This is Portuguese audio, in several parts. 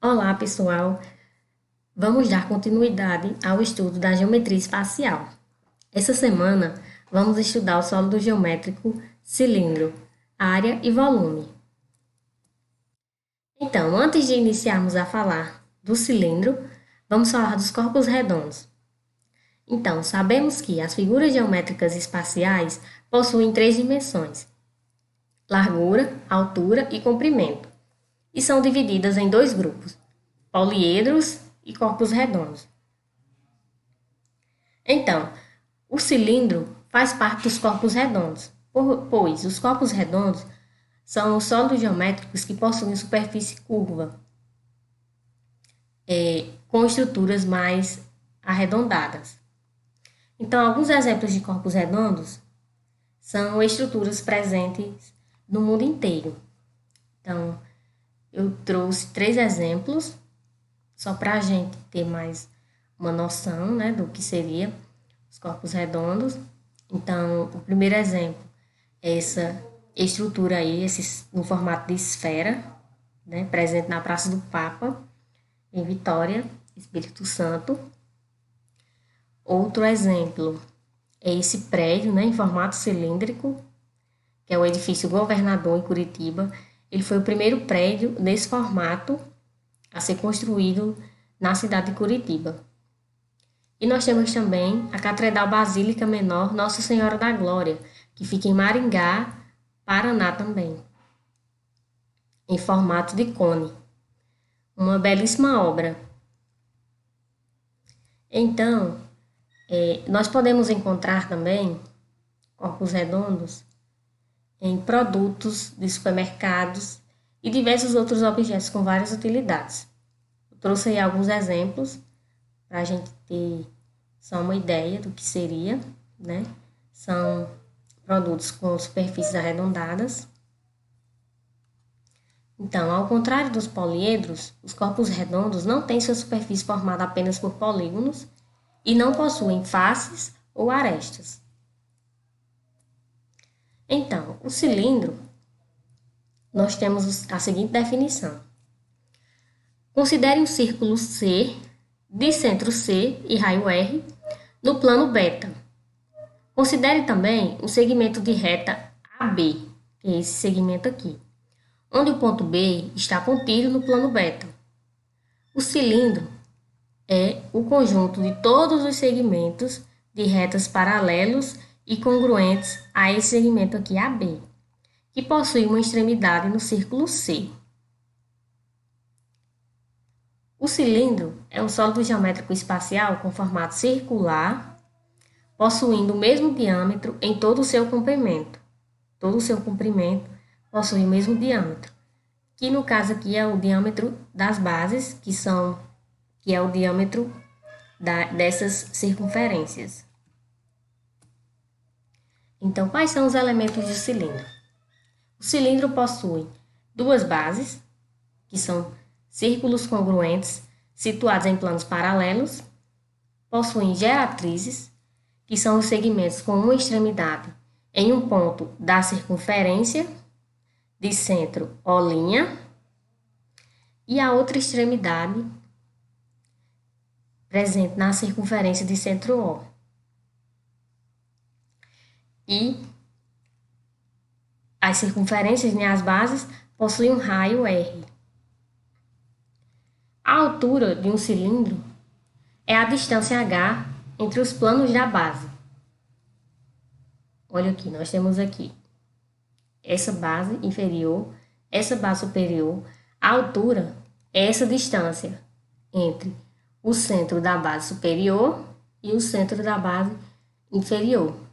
Olá, pessoal! Vamos dar continuidade ao estudo da geometria espacial. Essa semana, vamos estudar o sólido geométrico cilindro, área e volume. Então, antes de iniciarmos a falar do cilindro, vamos falar dos corpos redondos. Então, sabemos que as figuras geométricas espaciais possuem três dimensões: largura, altura e comprimento, e são divididas em dois grupos: poliedros e corpos redondos. Então, o cilindro faz parte dos corpos redondos, pois os corpos redondos são os sólidos geométricos que possuem superfície curva, com estruturas mais arredondadas. Então, alguns exemplos de corpos redondos são estruturas presentes no mundo inteiro. Então, eu trouxe três exemplos, só para a gente ter mais uma noção, né, do que seria os corpos redondos. Então, o primeiro exemplo é essa estrutura aí, no formato de esfera, né, presente na Praça do Papa, em Vitória, Espírito Santo. Outro exemplo é esse prédio, né, em formato cilíndrico, que é o edifício Governador, em Curitiba. Ele foi o primeiro prédio nesse formato a ser construído na cidade de Curitiba. E nós temos também a Catedral Basílica Menor Nossa Senhora da Glória, que fica em Maringá, Paraná também, em formato de cone. Uma belíssima obra. Então, nós podemos encontrar também corpos redondos em produtos de supermercados e diversos outros objetos com várias utilidades. Eu trouxe aí alguns exemplos para a gente ter só uma ideia do que seria, né? São produtos com superfícies arredondadas. Então, ao contrário dos poliedros, os corpos redondos não têm sua superfície formada apenas por polígonos e não possuem faces ou arestas. Então, o cilindro, nós temos a seguinte definição: considere um círculo C, de centro C e raio R, no plano beta. Considere também um segmento de reta AB, que é esse segmento aqui, onde o ponto B está contido no plano beta. O cilindro é o conjunto de todos os segmentos de retas paralelos e congruentes a esse segmento aqui AB, que possui uma extremidade no círculo C. O cilindro é um sólido geométrico espacial com formato circular, possuindo o mesmo diâmetro em todo o seu comprimento. Todo o seu comprimento possui o mesmo diâmetro, que no caso aqui é o diâmetro das bases, que é o diâmetro dessas circunferências. Então, quais são os elementos do cilindro? O cilindro possui duas bases, que são círculos congruentes situados em planos paralelos, possuem geratrizes, que são os segmentos com uma extremidade em um ponto da circunferência de centro O', e a outra extremidade presente na circunferência de centro O. E as circunferências, né, as bases, possuem um raio R. A altura de um cilindro é a distância H entre os planos da base. Olha aqui, nós temos aqui essa base inferior, essa base superior. A altura é essa distância entre o centro da base superior e o centro da base inferior.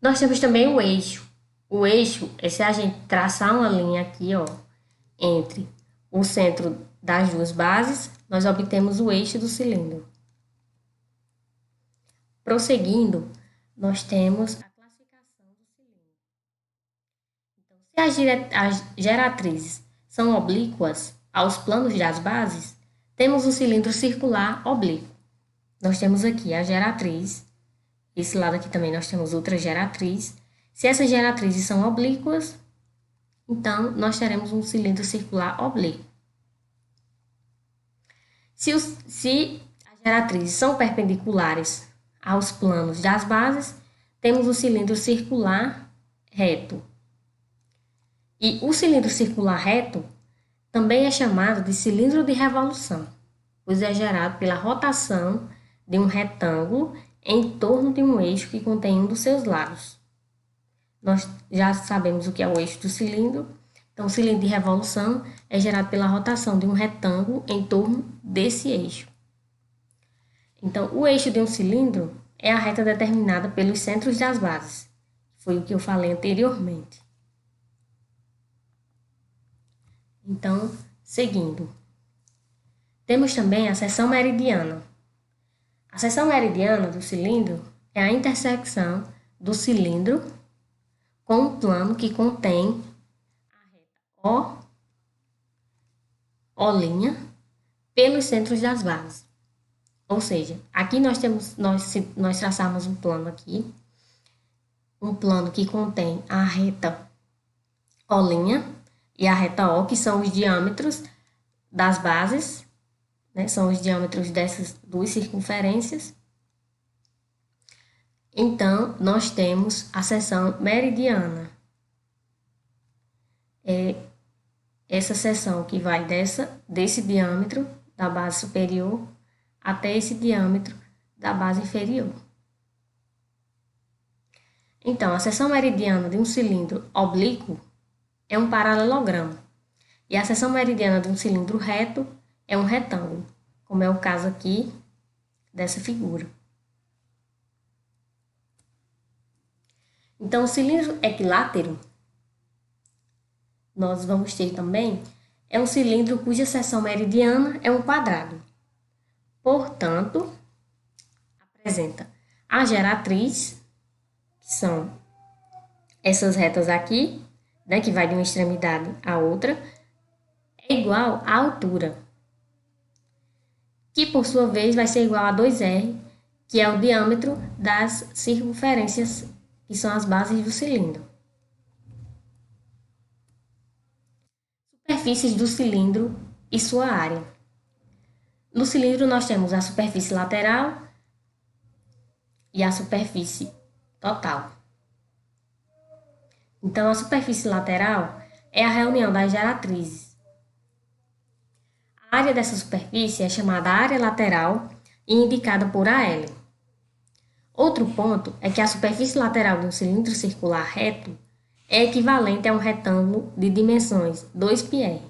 Nós temos também o eixo. O eixo é se a gente traçar uma linha aqui, ó, entre o centro das duas bases, nós obtemos o eixo do cilindro. Prosseguindo, nós temos a classificação do cilindro. Então, se as geratrizes são oblíquas aos planos das bases, temos um cilindro circular oblíquo. Nós temos aqui a geratriz, esse lado aqui também nós temos outra geratriz. Se essas geratrizes são oblíquas, então nós teremos um cilindro circular oblíquo. Se as geratrizes são perpendiculares aos planos das bases, temos o cilindro circular reto. E o cilindro circular reto também é chamado de cilindro de revolução, pois é gerado pela rotação de um retângulo em torno de um eixo que contém um dos seus lados. Nós já sabemos o que é o eixo do cilindro. Então, o cilindro de revolução é gerado pela rotação de um retângulo em torno desse eixo. Então, o eixo de um cilindro é a reta determinada pelos centros das bases. Foi o que eu falei anteriormente. Então, seguindo. Temos também a seção meridiana. A seção meridiana do cilindro é a intersecção do cilindro com um plano que contém a reta O' pelos centros das bases. Ou seja, aqui nós traçamos um plano aqui, um plano que contém a reta O' e a reta O, que são os diâmetros das bases, né? São os diâmetros dessas duas circunferências. Então, nós temos a seção meridiana. É essa seção que vai desse diâmetro da base superior até esse diâmetro da base inferior. Então, a seção meridiana de um cilindro oblíquo é um paralelogramo, e a seção meridiana de um cilindro reto é um retângulo, como é o caso aqui dessa figura. Então, o cilindro equilátero, nós vamos ter também, é um cilindro cuja seção meridiana é um quadrado. Portanto, apresenta a geratriz, que são essas retas aqui, né, que vai de uma extremidade à outra, é igual à altura, que por sua vez vai ser igual a 2R, que é o diâmetro das circunferências, que são as bases do cilindro. Superfícies do cilindro e sua área. No cilindro nós temos a superfície lateral e a superfície total. Então, a superfície lateral é a reunião das geratrizes. A área dessa superfície é chamada área lateral e indicada por AL. Outro ponto é que a superfície lateral de um cilindro circular reto é equivalente a um retângulo de dimensões 2πr,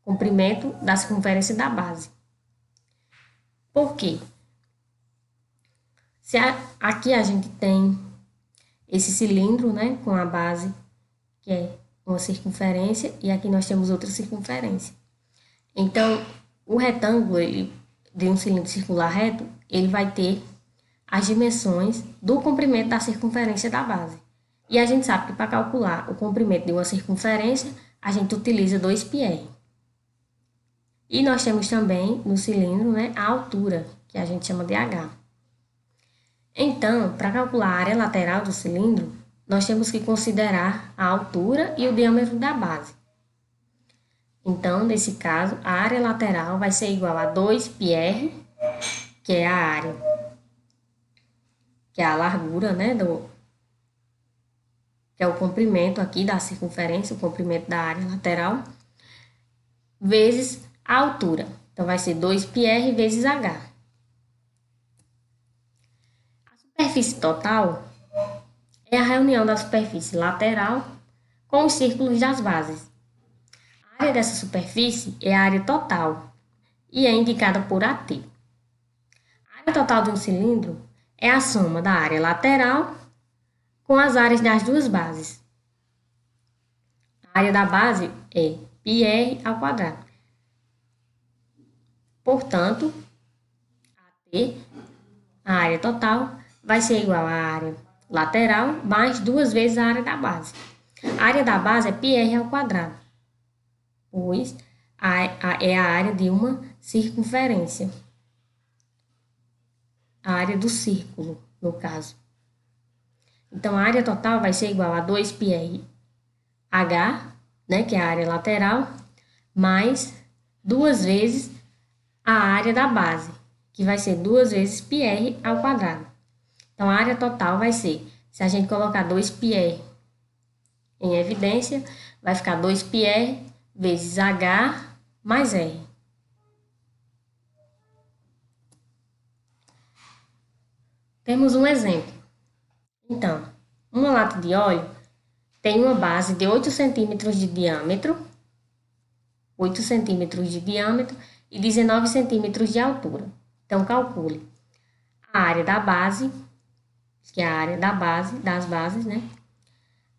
comprimento da circunferência da base. Por quê? Aqui a gente tem esse cilindro, né, com a base, que é uma circunferência, e aqui nós temos outra circunferência. Então, o retângulo de um cilindro circular reto, ele vai ter as dimensões do comprimento da circunferência da base. E a gente sabe que para calcular o comprimento de uma circunferência, a gente utiliza 2πr. E nós temos também no cilindro, né, a altura, que a gente chama de h. Então, para calcular a área lateral do cilindro, nós temos que considerar a altura e o diâmetro da base. Então, nesse caso, a área lateral vai ser igual a 2πr, que é a área, que é a largura, né, que é o comprimento aqui da circunferência, o comprimento da área lateral, vezes a altura. Então, vai ser 2πr vezes h. A superfície total é a reunião da superfície lateral com os círculos das bases. A área dessa superfície é a área total e é indicada por AT. A área total de um cilindro é a soma da área lateral com as áreas das duas bases. A área da base é πr ao quadrado. Portanto, AT, a área total, vai ser igual à área lateral mais 2 vezes a área da base. A área da base é πr ao quadrado, pois é a área de uma circunferência. A área do círculo, no caso. Então, a área total vai ser igual a 2πr h, né, que é a área lateral, mais 2 vezes a área da base, que vai ser 2 vezes πr ao quadrado. Então, a área total vai ser, se a gente colocar 2πr em evidência, vai ficar 2πr vezes h mais r. Temos um exemplo. Então, uma lata de óleo tem uma base de 8 centímetros de diâmetro, 8 centímetros de diâmetro e 19 centímetros de altura. Então, calcule a área da base, que é a área da base, das bases, né?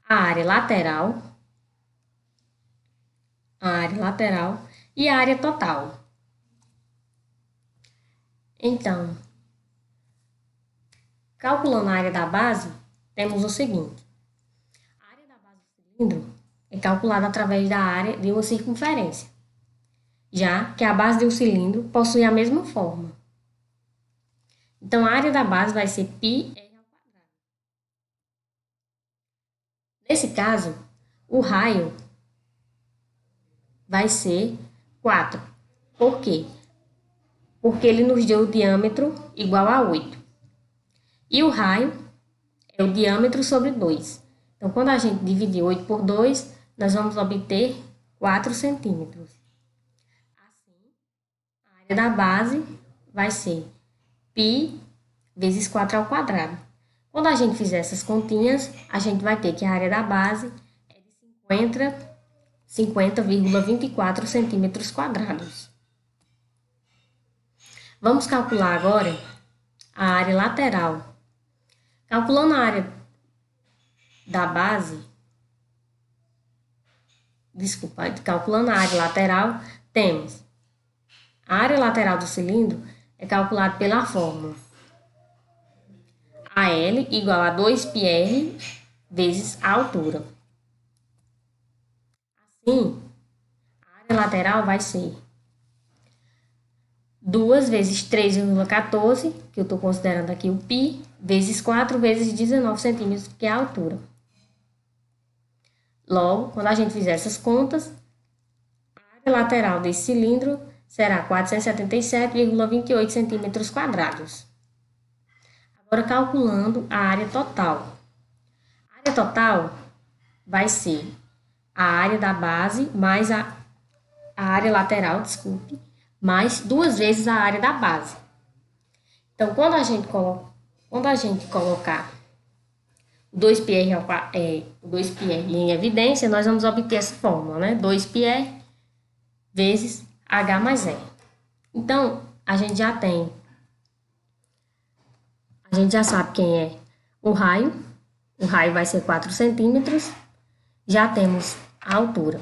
A área lateral e a área total. Então, calculando a área da base, temos o seguinte. A área da base do cilindro é calculada através da área de uma circunferência, já que a base de um cilindro possui a mesma forma. Então, a área da base vai ser πr ao quadrado. Nesse caso, o raio vai ser 4. Por quê? Porque ele nos deu o diâmetro igual a 8. E o raio é o diâmetro sobre 2. Então, quando a gente dividir 8 por 2, nós vamos obter 4 centímetros. Assim, a área da base vai ser π vezes 4 ao quadrado. Quando a gente fizer essas continhas, a gente vai ter que a área da base é de 50,24 centímetros quadrados. Vamos calcular agora a área lateral. Calculando a área da base, calculando a área lateral, temos a área lateral do cilindro é calculada pela fórmula AL igual a 2πr vezes a altura. Assim, a área lateral vai ser 2 vezes 3,14, que eu estou considerando aqui o π, vezes 4 vezes 19 centímetros, que é a altura. Logo, quando a gente fizer essas contas, a área lateral desse cilindro será 477,28 centímetros quadrados. Agora, calculando a área total. A área total vai ser a área da base mais a área lateral, mais 2 vezes a área da base. Então, quando a gente colocar o 2πr em evidência, nós vamos obter essa fórmula, né? 2πr vezes h mais r. Então, a gente já sabe quem é o raio vai ser 4 centímetros, já temos a altura.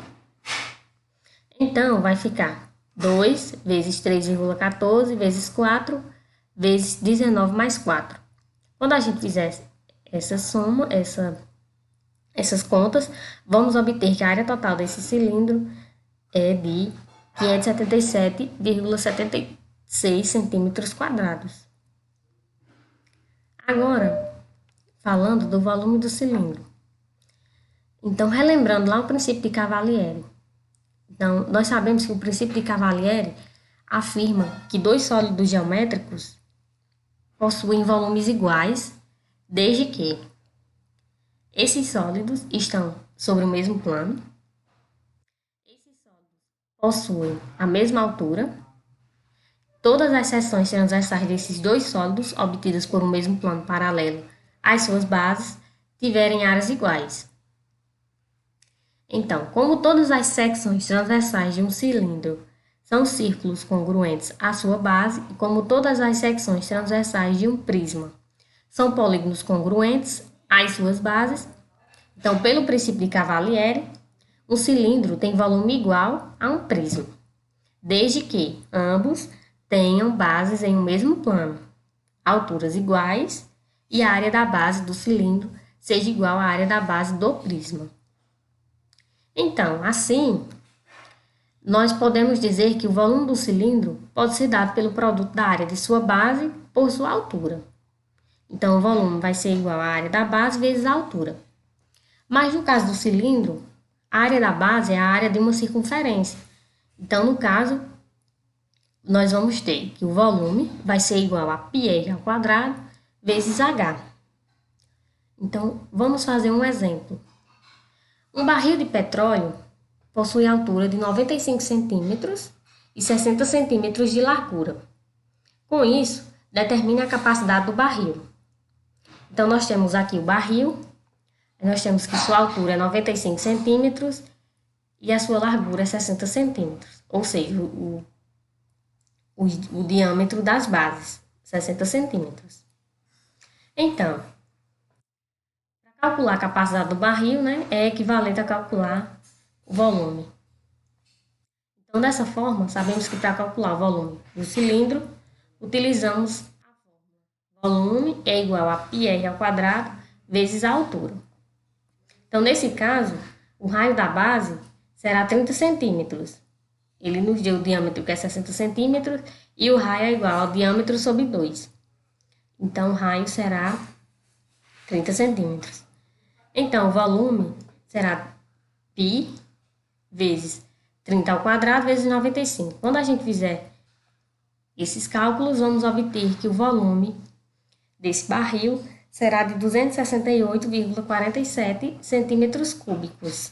Então, vai ficar 2 vezes 3,14 vezes 4 vezes 19 mais 4. Quando a gente fizer essa soma, essas contas, vamos obter que a área total desse cilindro é de 577,76 centímetros quadrados. Agora, falando do volume do cilindro. Então, relembrando lá o princípio de Cavalieri. Então, nós sabemos que o princípio de Cavalieri afirma que dois sólidos geométricos possuem volumes iguais, desde que esses sólidos estão sobre o mesmo plano, esses sólidos possuem a mesma altura, todas as seções transversais desses dois sólidos, obtidas por um mesmo plano paralelo às suas bases, tiverem áreas iguais. Então, como todas as secções transversais de um cilindro são círculos congruentes à sua base, e como todas as secções transversais de um prisma são polígonos congruentes às suas bases, então, pelo princípio de Cavalieri, um cilindro tem volume igual a um prisma, desde que ambos tenham bases em um mesmo plano, alturas iguais e a área da base do cilindro seja igual à área da base do prisma. Então, assim, nós podemos dizer que o volume do cilindro pode ser dado pelo produto da área de sua base por sua altura. Então, o volume vai ser igual à área da base vezes a altura. Mas no caso do cilindro, a área da base é a área de uma circunferência. Então, no caso, nós vamos ter que o volume vai ser igual a πr ao quadrado vezes h. Então, vamos fazer um exemplo. Um barril de petróleo possui altura de 95 centímetros e 60 centímetros de largura. Com isso, determine a capacidade do barril. Então, nós temos aqui o barril, nós temos que sua altura é 95 centímetros e a sua largura é 60 centímetros, ou seja, o diâmetro das bases, 60 centímetros. Então, para calcular a capacidade do barril, né, é equivalente a calcular o volume. Então, dessa forma, sabemos que para calcular o volume do cilindro, utilizamos a fórmula volume é igual a πr ao quadrado vezes a altura. Então, nesse caso, o raio da base será 30 centímetros. Ele nos deu o diâmetro que é 60 centímetros e o raio é igual ao diâmetro sobre 2. Então, o raio será 30 centímetros. Então, o volume será π vezes 30 ao quadrado vezes 95. Quando a gente fizer esses cálculos, vamos obter que o volume desse barril será de 268,47 centímetros cúbicos.